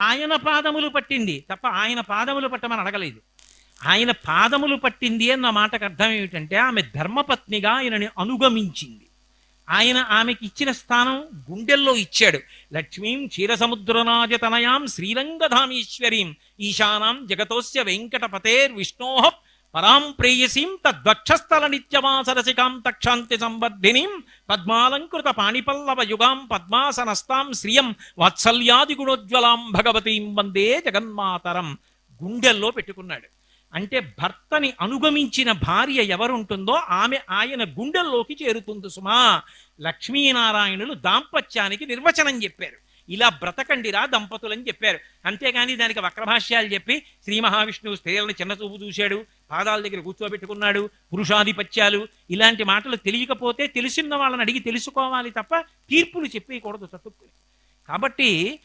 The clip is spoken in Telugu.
ఆయన పాదములు పట్టింది తప్ప ఆయన పాదములు పట్టమని అడగలేదు. ఆయన పాదములు పట్టింది అన్న మాటకు అర్థం ఏమిటంటే ఆమె ధర్మపత్నిగా ఆయనని అనుగమించింది. ఆయన ఆమెకి ఇచ్చిన స్థానం గుండెల్లో ఇచ్చాడు. లక్ష్మీం క్షీరసముద్రనాజతనయాం శ్రీరంగధామీశ్వరీం ఈశానాం జగతోస్య వెంకటపతేర్ విష్ణోః పరాం ప్రేయసీం తద్వక్షస్థల నిత్యమాసరసికాం తక్షాంతి సంవర్ధినీం పద్మాలంకృత పాణిపల్లవ యుగాం పద్మాసనస్తాం శ్రియం వాత్సల్యాది గుణోజ్వలాం భగవతీం వందే జగన్మాతరం గుండెల్లో పెట్టుకున్నాడు. అంటే భర్తని అనుగమించిన భార్య ఎవరుంటుందో ఆమె ఆయన గుండెల్లోకి చేరుతుంది సుమా. లక్ష్మీనారాయణులు దాంపత్యానికి నిర్వచనం చెప్పారు. ఇలా బ్రతకండిరా దంపతులని చెప్పారు. అంతేగాని దానికి వక్రభాష్యాలు చెప్పి శ్రీ మహావిష్ణువు స్త్రీలను చిన్నచూపు చూశాడు, పాదాల దగ్గర కూర్చోబెట్టుకున్నాడు, పురుషాధిపత్యాలు ఇలాంటి మాటలు తెలియకపోతే తెలిసిన వాళ్ళని అడిగి తెలుసుకోవాలి తప్ప తీర్పులు చెప్పేయకూడదు చతుక్కుని. కాబట్టి